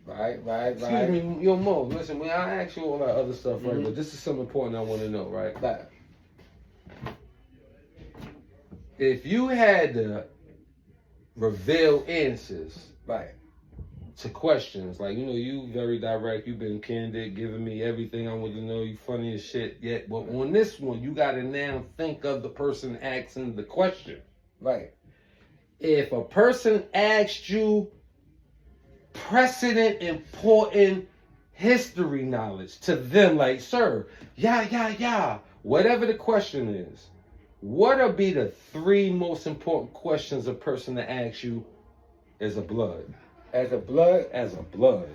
Right. Excuse me, yo, Mo. Listen, when I ask you all that other stuff, right? But this is something important I want to know, right? Right. If you had to reveal answers, Right. to questions, like you very direct, you've been candid, giving me everything I want to know. You funny as shit. Yet, but on this one, you got to now think of the person asking the question. Right. If a person asked you precedent important history knowledge to them, like, sir, whatever the question is, what'll be the 3 most important questions a person to ask you as a blood? As a blood? As a blood.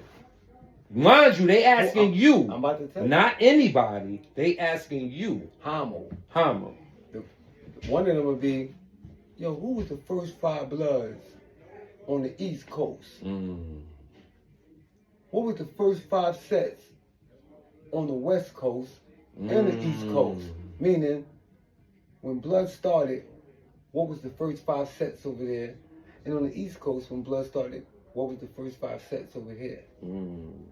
Mind you, they asking you. I'm about to tell you. Not anybody. They asking you. Himoe. One of them would be, yo, who was the first 5 bloods on the East Coast? What was the first 5 sets on the West Coast and the East Coast? Meaning, when blood started, what was the first 5 sets over there? And on the East Coast, when blood started, what was the first 5 sets over here? And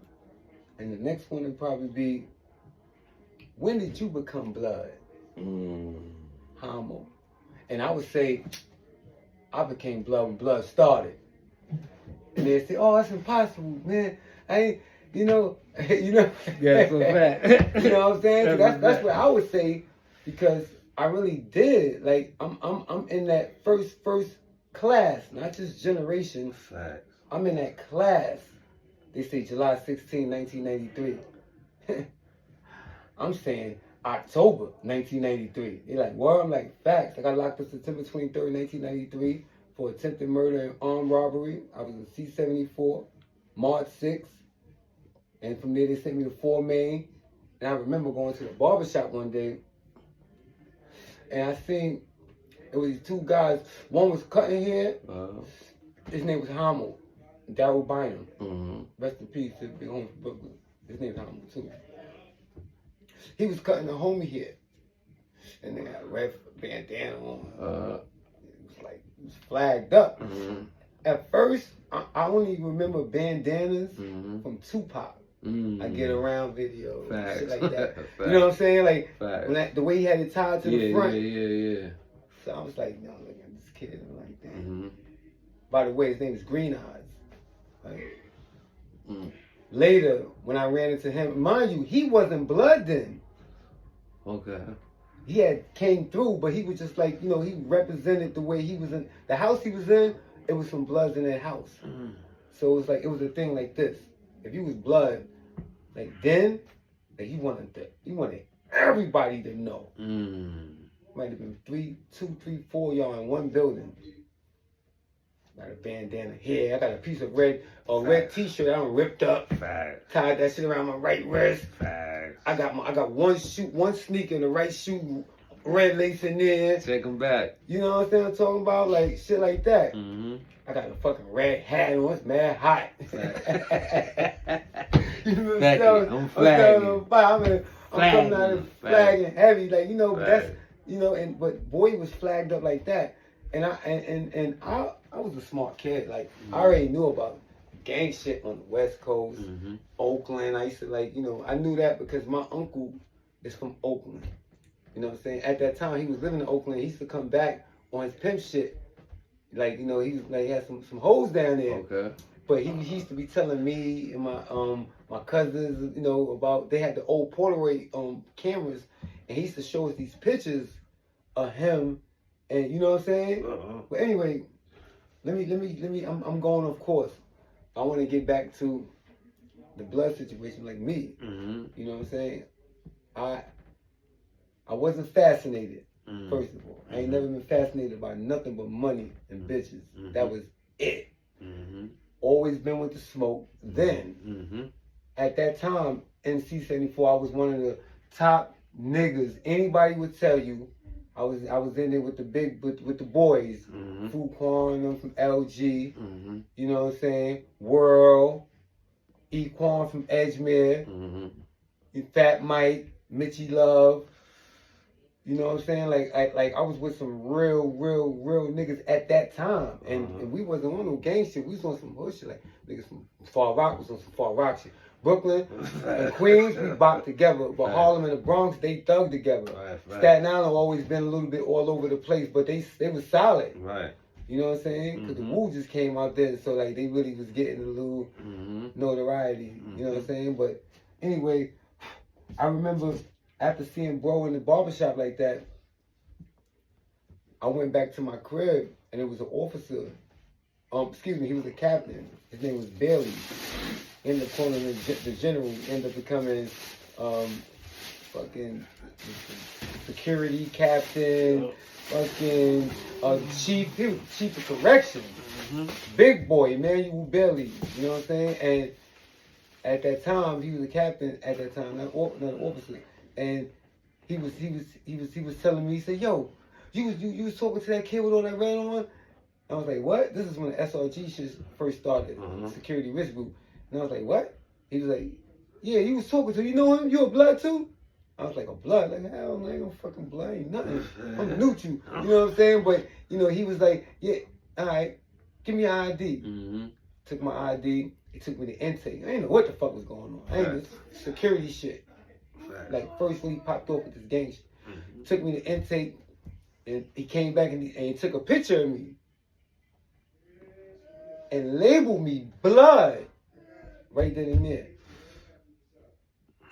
the next one would probably be, when did you become blood? Himoe. And I would say, I became blood when blood started. And they'd say, oh, that's impossible, man. I ain't, Yeah, so bad. You know what I'm saying? That's what I would say, because I really did. Like, I'm in that first class, not just generation. Facts. I'm in that class. They say July 16, 1993. I'm saying October 1993. They're like, well, I'm like, facts. I got locked up September 23rd, 1993 for attempted murder and armed robbery. I was in C-74, March 6th. And from there, they sent me to Fort Maine. And I remember going to the barbershop one day. And I seen, it was these 2 guys. One was cutting hair. His name was Himoe. Daryl Bynum. Rest in peace to Big Home from Brooklyn. His name was Himoe too. He was cutting the homie hair. And they had a red bandana on. It was flagged up. At first, I only remember bandanas from Tupac. I Get Around video, shit like that. You know what I'm saying? Like, when the way he had it tied to the front. Yeah. So I was like, no, look at this kid. I'm like, damn. By the way, his name is Green Eyes. Later, when I ran into him, mind you, he wasn't blood then. Okay. He had came through, but he was just like, he represented the way he was in. The house he was in, it was some bloods in that house. So it was like, it was a thing like this. If you was blood, like then, like he wanted everybody to know. Might have been 2, 3, 4 y'all in one building. Got a bandana here. I got a piece of red t-shirt. I'm ripped up. Tied that shit around my right wrist. I got one sneaker in the right shoe, red lace in there. Take them back. You know what I'm talking about? Like shit like that. I got a fucking red hat on. It's mad hot. You know what I'm flagging. I'm coming out of flagging heavy. Like, that's, but boy was flagged up like that. And I was a smart kid. Like, I already knew about gang shit on the West Coast, Oakland. I used to I knew that because my uncle is from Oakland. You know what I'm saying? At that time, he was living in Oakland. He used to come back on his pimp shit. Like, he was like, he had some hoes down there. Okay. But he used to be telling me and my cousins, about, they had the old Polaroid cameras, and he used to show us these pictures of him, and you know what I'm saying? But anyway, let me I'm going off course. I want to get back to the blood situation, like me. You know what I'm saying? I wasn't fascinated. First of all, I ain't never been fascinated by nothing but money and bitches. That was it. Always been with the smoke. Then, at that time, in C-74, I was one of the top niggas. Anybody would tell you, I was in there with the boys. Fuquan and them from LG. You know what I'm saying? World. Equan from Edgemere. Fat Mike. Mitchie Love. You know what I'm saying? Like I was with some real niggas at that time, and we wasn't on no gang shit. We was on some hood shit. Like niggas from Far Rock was on some Far Rock shit. Brooklyn and Queens, we bopped together, but Harlem and the Bronx, they thug together. Right. Staten Island always been a little bit all over the place, but they was solid. Right. You know what I'm saying? Because the Wu just came out there, so like they really was getting a little notoriety. You know what I'm saying? But anyway, I remember after seeing bro in the barbershop like that, I went back to my crib and it was an officer. He was a captain. His name was Bailey. Ended up calling him the general. Ended up becoming fucking security captain. Fucking chief. He was chief of corrections. Big boy, Emmanuel Bailey. You know what I'm saying? And at that time, he was a captain. At that time, not an officer. And he was telling me. He said, "Yo, you was talking to that kid with all that red on?" I was like, "What?" This is when the SRG shit first started, Security Risk Group. And I was like, "What?" He was like, "Yeah, you was talking to. You know him? You a blood too?" I was like, "A blood? Like hell, no, I ain't no fucking blood. Ain't nothing. I'm neutral." You know what I'm saying? But you know, he was like, "Yeah, all right, give me your ID." Took my ID. He took me to intake. I didn't know what the fuck was going on. I ain't know security shit. Like first when he popped off with this gang shit. Took me to intake, and he came back and he took a picture of me and labeled me blood right then and there.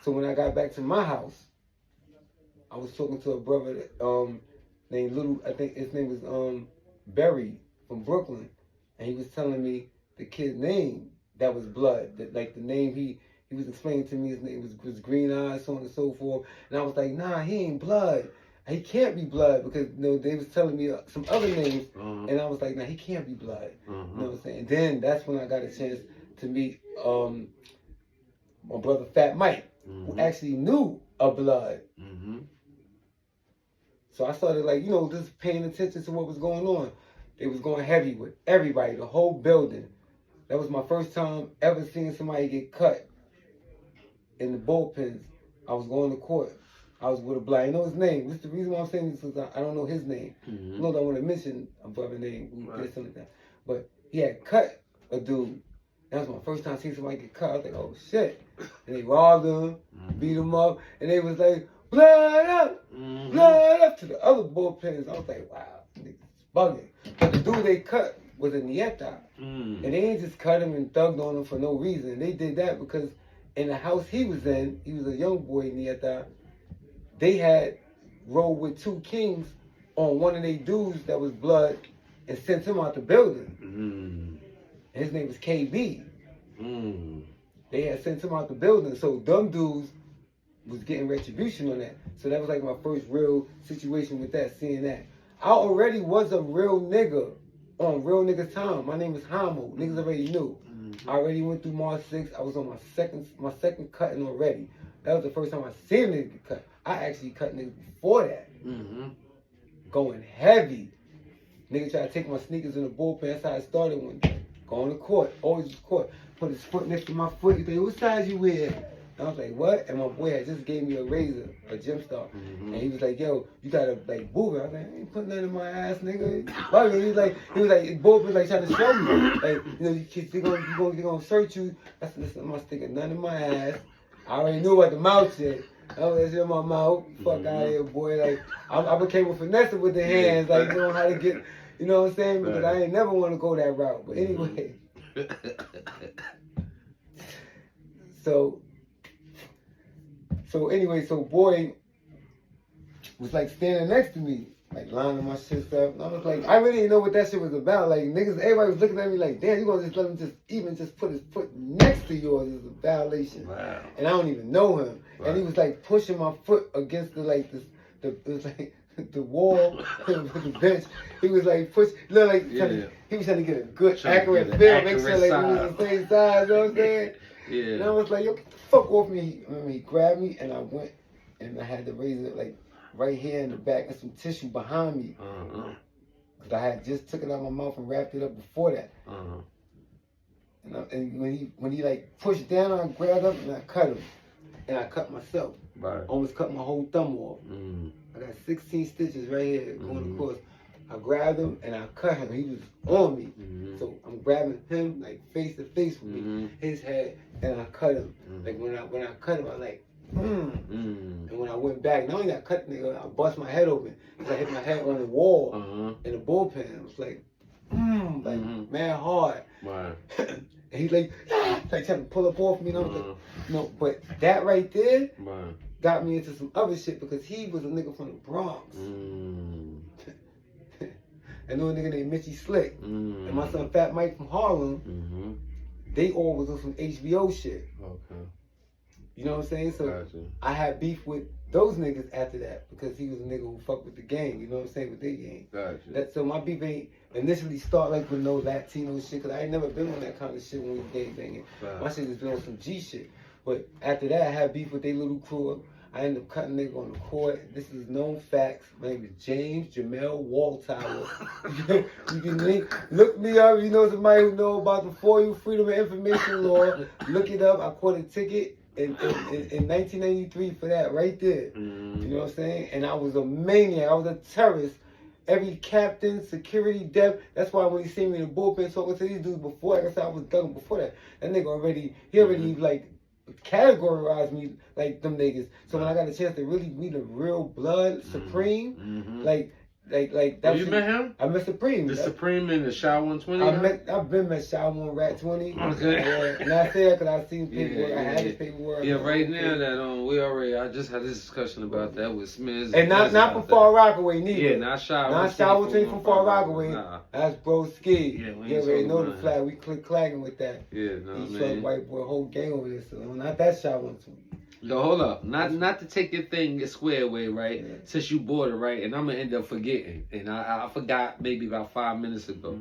So when I got back to my house, I was talking to a brother named Little, I think his name was Barry from Brooklyn, and he was telling me the kid's name that was blood, that like the name he was explaining to me, his name was Green Eyes, so on and so forth. And I was like, nah, he ain't blood. He can't be blood because you know they was telling me some other names, and I was like, nah, he can't be blood. You know what I'm saying? And then that's when I got a chance to meet my brother Fat Mike, who actually knew a blood. So I started like, you know, just paying attention to what was going on. They was going heavy with everybody, the whole building. That was my first time ever seeing somebody get cut in the bullpens. I was going to court. I was with a black. You know his name. What's the reason why I'm saying this? Is I don't know his name. I know that I want to mention a brother name who did something like that. But he had cut a dude. That was my first time seeing somebody get cut. I was like, oh shit. And they robbed him, beat him up, and they was like, blood up, blood up to the other bullpens. I was like, wow, niggas bugging. But the dude they cut was a Nieta. And they ain't just cut him and thugged on him for no reason. They did that because in the house he was in, he was a young boy, Nieta, they had rolled with two kings on one of their dudes that was blood and sent him out the building. His name was KB. They had sent him out the building. So dumb dudes was getting retribution on that. So that was like my first real situation with that, seeing that. I already was a real nigga on Real Niggas Time. My name is Himoe. Niggas already knew. I already went through March 6th. I was on my second cutting already. That was the first time I seen a nigga get cut. I actually cut niggas before that. Going heavy. Nigga tried to take my sneakers in the bullpen. That's how I started one day. Going to court. Always to court. Put his foot next to my foot. He said, what size you wear? And I was like, what? And my boy had just gave me a razor, a gym star. And he was like, yo, you gotta like move it. I was like, I ain't putting nothing in my ass, nigga. He was like, both was like trying to show me. Like, you know, they're gonna search you. That's I'm not sticking nothing in my ass. I already knew what the mouth said. I was in my mouth. Fuck out of here, boy. Like, I became a finesse with the hands, like, you know how to get, you know what I'm saying? Because I ain't never want to go that route. But anyway. So boy was like standing next to me, like lining my shit up. And I was like, I really didn't know what that shit was about. Like niggas, everybody was looking at me like, damn, you gonna just let him just put his foot next to yours is a violation. Wow. And I don't even know him. Right. And he was like pushing my foot against the it was like the wall, the bench. He was like he was trying to get a good accurate feel, make sure like we was the same size, you know what I'm saying? Yeah. And I was like, yo, get the fuck off me. He grabbed me and I went and I had the razor like right here in the back and some tissue behind me. Cause I had just took it out of my mouth and wrapped it up before that. And when he like pushed down, I grabbed up and I cut him. and I cut myself. Right. Almost cut my whole thumb off. I got 16 stitches right here going across. I grabbed him and I cut him. He was on me. So I'm grabbing him like face to face with me, his head, and I cut him. Like when I cut him, I like, and when I went back, not only did I cut the nigga, I bust my head open because I hit my head on the wall in the bullpen. It was like, man hard. Right. And he's like trying to pull up off me. And I was like, no, but that right there got me into some other shit because he was a nigga from the Bronx. And no nigga named Mitchie Slick. And my son Fat Mike from Harlem, they all was on some HBO shit. Okay. You know what I'm saying? So I had beef with those niggas after that because he was a nigga who fucked with the gang. You know what I'm saying? With their gang. So my beef ain't initially start like with no Latino shit because I ain't never been on that kind of shit when we gang banging. My shit has been on some G shit. But after that, I had beef with their little crew. I ended up cutting nigga on the court. This is known facts. My name is James Jamel Waltower. You can look me up. You know somebody who know about the For You Freedom of Information Law. Look it up. I caught a ticket in 1993 for that right there. You know what I'm saying? And I was a maniac. I was a terrorist. Every captain, security, depth. That's why when he seen me in the bullpen talking to these dudes before, like I said, I was done before that. That nigga already like categorized me like them niggas. So when I got a chance to really meet a real blood Supreme, like that. You met him? I met Supreme. The Supreme in the Shaw 120? I've been met Shaw 1 Rat 20. Okay. And I say that because I've seen paperwork. I had his paperwork. Yeah, right now that I just had this discussion about that with Smith. And not from Far Rockaway neither. Yeah, not Shaw 120 from Far Rockaway. Nah. That's Bro Ski. Yeah, you already know the flag. We clacking with that. Yeah, no, East man. White boy, whole gang over there. So not that Shaw 120. No, hold up. Not to take your thing square away, right? Yeah. Since you bought it, right? And I'm going to end up forgetting. And I forgot maybe about 5 minutes ago.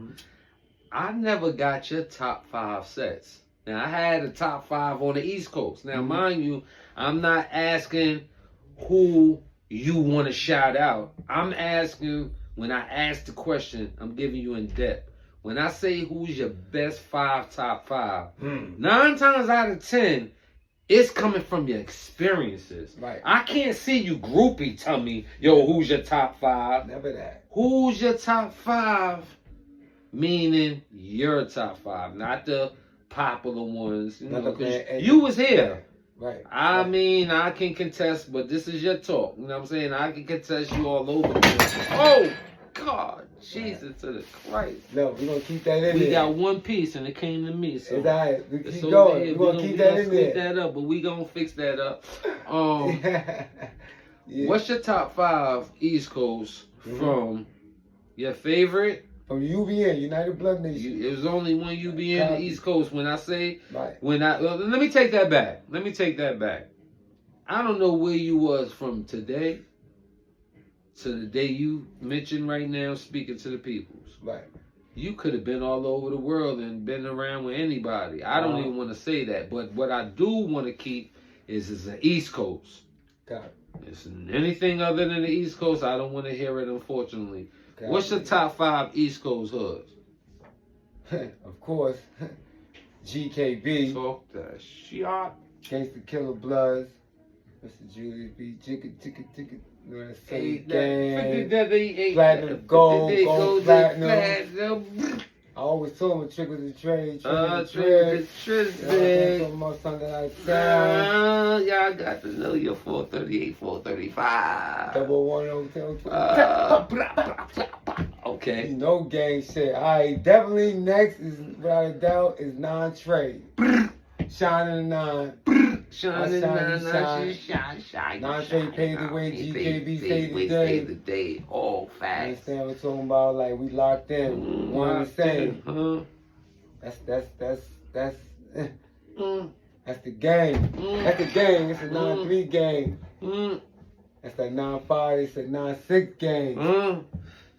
I never got your top 5 sets. Now, I had a top 5 on the East Coast. Now, mind you, I'm not asking who you want to shout out. I'm asking, when I ask the question, I'm giving you in depth. When I say who's your best 5 top 5, 9 times out of 10, it's coming from your experiences. Right. I can't see you groupie tell me, yo, who's your top 5? Never that. Who's your top 5? Meaning your top 5, not the popular ones. You know, you was here. Right. I mean, I can contest, but this is your talk. You know what I'm saying? I can contest you all over the place. Oh, God. Jesus to the Christ. No, we're going to keep that in there. We got one piece and it came to me. So it's all right. We keep going. We're going to keep that in there. That up, but we going to fix that up. What's your top 5 East Coast from your favorite? From UBN, United Blood Nation. It was only one UBN the East Coast. When I say, let me take that back. I don't know where you was from today to the day you mentioned right now speaking to the peoples. Right. You could have been all over the world and been around with anybody. I don't even want to say that. But what I do want to keep is the East Coast. Got it. It's anything other than the East Coast, I don't want to hear it, unfortunately. What's your top 5 East Coast hoods? Of course, GKB. Talk that shit. Gangsta Killer Bloods. Mr. Julius B. Ticket. Gang. Platinum, gold, platinum. I always told him a trick was a trade. Trade. Y'all got to know your 438, 435. 010. Okay. You know gang shit. Alright, definitely next is without a doubt is non-trade. Shining 9. Shining 9. Shine. Non-trade paid the way. GKB saved the day. All facts. You understand what we're talking about? Like we locked in. One and the same. That's the game. That's the game. It's a 9-3 game. That's that 9-5. It's a 9-6 game.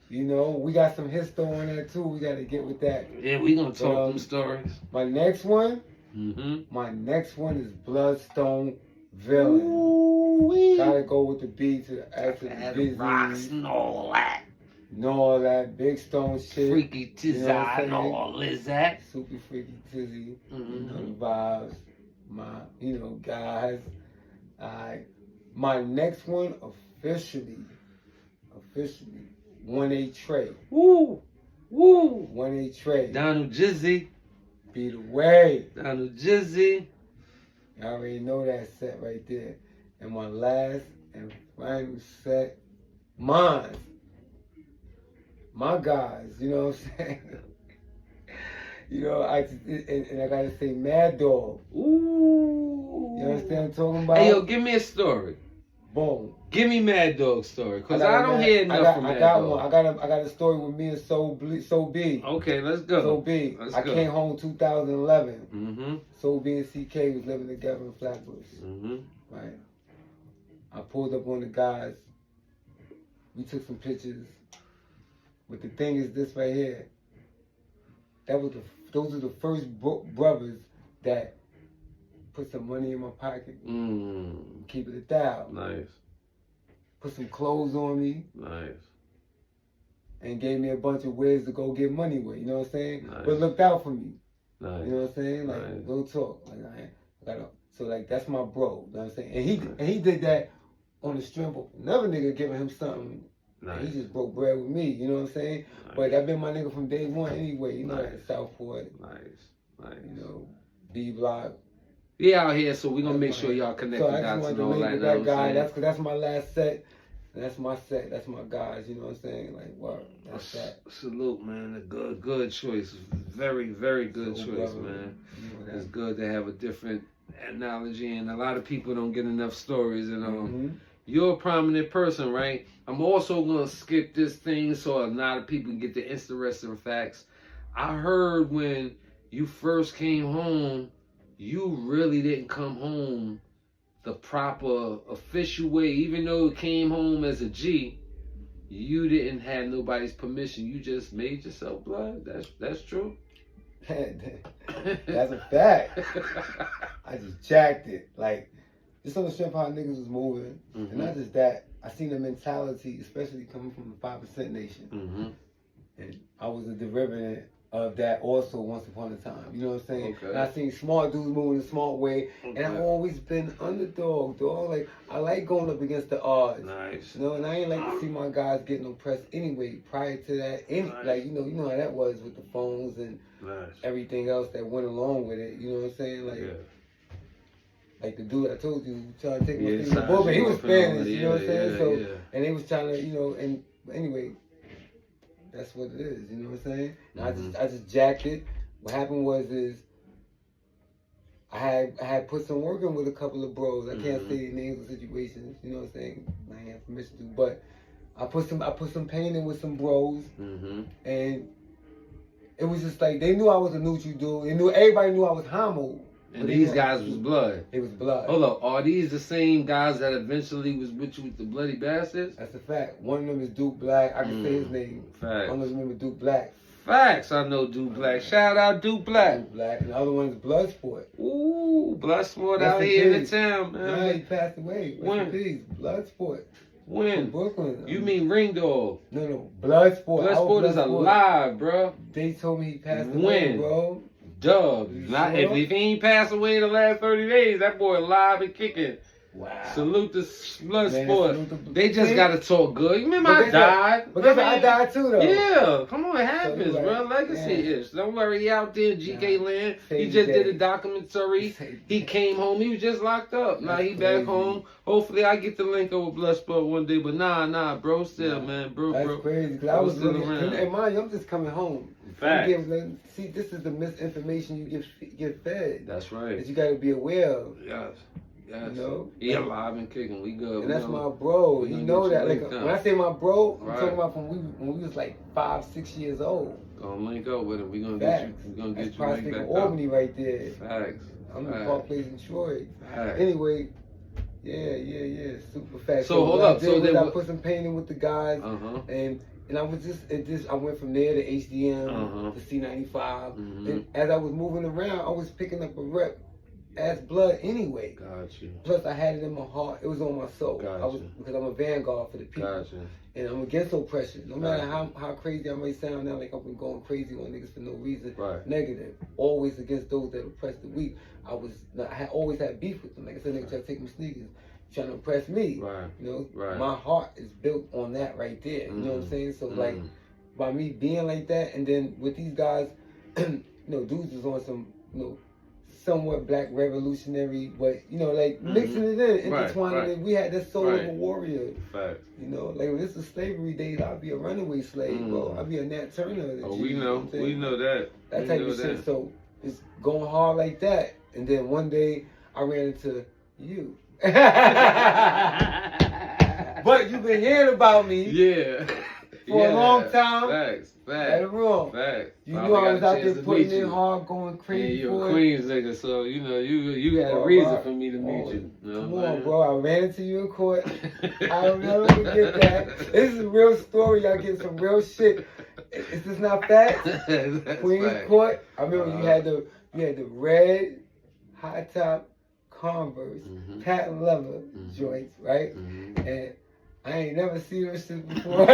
You know, we got some history on that too. We got to get with that. Yeah, we gonna talk them stories. My next one. My next one is Bloodstone Villain. Ooh-wee. Gotta go with the beat to the actual rocks and all that. And all that big stone shit. Freaky tizzy and all is that. Super freaky tizzy. You know the vibes. My, guys. Alright. My next one officially 1A Trey. Woo! Woo! 1A Trey. Donald Jizzy. Be the way. Donald Jizzy. I already know that set right there. And my last and final set, mine. My guys, you know what I'm saying? You know, and I gotta say Mad Dog. Ooh. You understand what I'm talking about? Hey, yo, give me a story. Boom. Give me Mad Dog's story, cause I don't hear enough from Mad Dog. I got a story with me and So B. Okay, let's go. So B. I came home 2011. Mm-hmm. So B and CK was living together in Flatbush. Mm-hmm. Right. I pulled up on the guys. We took some pictures. But the thing is this right here. Those are the first brothers that put some money in my pocket. Keep it 1,000. Nice. Put some clothes on me. Nice. And gave me a bunch of ways to go get money with. You know what I'm saying? Nice. But looked out for me. Nice. You know what I'm saying? Like, nice. Real talk. Like, I gotta. So like, that's my bro. You know what I'm saying? And he did that on the strength of another nigga giving him something. Nice. He just broke bread with me. You know what I'm saying? Nice. But that been my nigga from day one anyway. You know, nice. At Southport. Nice. Nice. You know, B Block. We out here, so we gonna make sure y'all connect the dots and all that. That guy. That's my last set. That's my set. That's my guys. You know what I'm saying? Like, wow, that's that. Salute, man. A good choice. Very, very good choice, brother, man. It's good to have a different analogy, and a lot of people don't get enough stories. And you're a prominent person, right? I'm also gonna skip this thing so a lot of people get the interesting facts. I heard when you first came home, you really didn't come home the proper official way. Even though you came home as a G, you didn't have nobody's permission. You just made yourself blood. That's true. That's a fact. I just jacked it. Like, just on the strength of how niggas was moving. And not just that, I seen the mentality, especially coming from the 5% nation. And I was a derivative of that also once upon a time. You know what I'm saying? Okay. And I seen smart dudes moving a smart way. Okay. And I've always been underdog, dog. Like, I like going up against the odds. Nice. You know, and I ain't like to see my guys getting oppressed anyway. Prior to that, like, you know how that was with the phones and everything else that went along with it. You know what I'm saying? Like, like the dude I told you trying to take my thing in the book, but he was Spanish. You know what I'm saying? And they was trying to, you know, and anyway. That's what it is, you know what I'm saying? And I just jacked it. What happened was I had put some work in with a couple of bros. I can't say names or situations, you know what I'm saying? I ain't have permission to, but I put some pain in with some bros, and it was just like they knew I was a neutral dude. Everybody knew I was Himoe. And these guys was blood. It was blood. Hold up, are these the same guys that eventually was with you with the Bloody Bastards? That's a fact. One of them is Duke Black. I can say his name. Facts. I don't remember Duke Black. Facts. I know Duke Black. Shout out Duke Black. Duke Black. And the other one is Bloodsport. Ooh, Bloodsport out here in the town, man. Yeah, he passed away. When? Bloodsport. When? From Brooklyn. You mean Ring Dog? No. Bloodsport. Bloodsport is alive, bro. They told me he passed away, bro. Dub. Not if he ain't passed away in the last 30 days, that boy alive and kicking. Wow. Salute the Bloodsport. They just gotta talk good. You remember I died? But I died too, though. Yeah, come on, it happens, bro. Legacy is. Don't worry, he out there in GK land. He just did a documentary. He came home. He was just locked up. Now he back home. Hopefully, I get the link up with Bloodsport one day. But nah, bro, still, man, bro. That's crazy. Cause I was still around. And mind you, I'm just coming home. Fact. See, this is the misinformation you get fed. That's right. That you got to be aware of. Yes. You know? He alive and kicking. We good. And that's my bro. You know that. Like when I say my bro, I'm talking about when we was like 5-6 years old. Gonna link up with him. We gonna get you. We gonna get you linked back up. Albany right there. Facts. I'm in Park Place in Troy. Facts. Anyway, yeah, super fast. So hold up. So then I put some pain in with the guys, and I was I went from there to HDM to C95, and as I was moving around, I was picking up a rep as blood anyway. Got you. Plus, I had it in my heart. It was on my soul. Because I'm a vanguard for the people. Got you. And I'm against oppression. No matter how crazy I may sound now, like I've been going crazy on niggas for no reason. Negative. Always against those that oppress the weak. I always had beef with them. Like I said, niggas try to take my sneakers. trying to impress me. Right. You know, Right. my heart is built on that right there. You know what I'm saying? So like, by me being like that, and then with these guys, you know, dudes was on some, you know, somewhat black revolutionary, but you know, like mixing it in, intertwining it. We had that soul of a warrior. Facts. You know, like when this was slavery days, I'd be a runaway slave, bro. I'd be a Nat Turner. Oh, we know. We know that. That type of shit. So it's going hard like that, and then one day I ran into you. But you've been hearing about me. Yeah. For a long time. Facts. Right or wrong. Facts. You knew I was out there putting in hard, going crazy. Yeah, you're for a Queens nigga, so you know you had a reason for me to meet you. Come on, bro. I ran into you in court. I'll never forget that. This is a real story. Y'all get some real shit. Is this not facts? Queens court. I remember you had the red high top Converse patent leather joints, right? And I ain't never seen those shit before.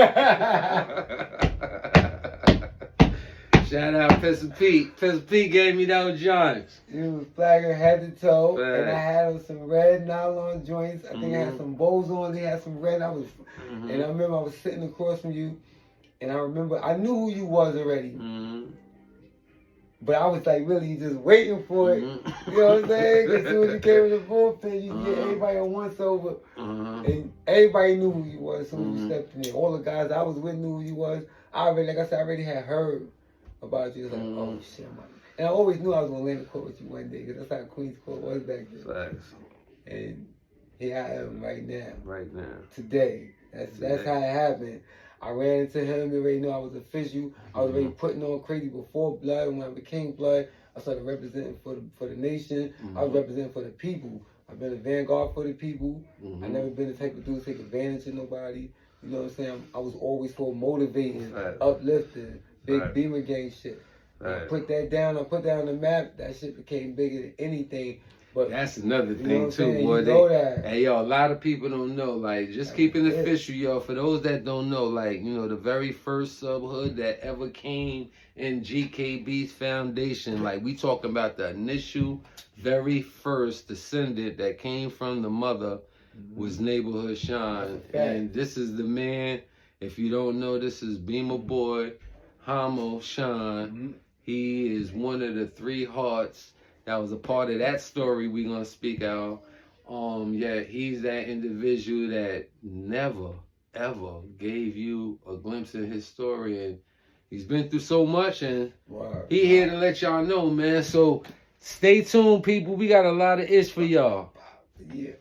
Shout out Pistol Pete. Pistol Pete gave me those joints. It was flagging head to toe, and I had on some red nylon joints. I think I had some bows on. They had some red. And I remember I was sitting across from you, and I remember I knew who you was already. But I was like really just waiting for it. You know what I'm saying? As soon as you came in the bullpen, you get everybody on once over. And everybody knew who you was as soon as you stepped in there. All the guys I was with knew who you was. I already, like I said, I already had heard about you. It's like, oh shit, man. And I always knew I was going to land the court with you one day because that's how Queens Court was back then. Facts. And here I am right now. Right now. Today. That's how it happened. I ran into him. He already knew I was official. I was already putting on crazy before blood. When I became blood, I started representing for the nation. I was representing for the people. I've been a vanguard for the people. I've never been the type of dude to take advantage of nobody. You know what I'm saying? I was always for motivating, uplifting, big Beamer gang shit. I put that down. I put that on the map. That shit became bigger than anything. But that's another you know thing too, boy. Hey, yo, a lot of people don't know. Like, just keeping it official, yo. For those that don't know, like, you know, the very first subhood that ever came in GKB's foundation, like, we talking about the initial, very first descendant that came from the mother was Neighborhood Sean. And this is the man. If you don't know, this is Beamer Boy, Himoe Sean. He is one of the 3 hearts that was a part of that story we gonna speak out. Yeah, he's that individual that never, ever gave you a glimpse of his story, and he's been through so much, and he here to let y'all know, man. So stay tuned, people. We got a lot of ish for y'all. Yeah.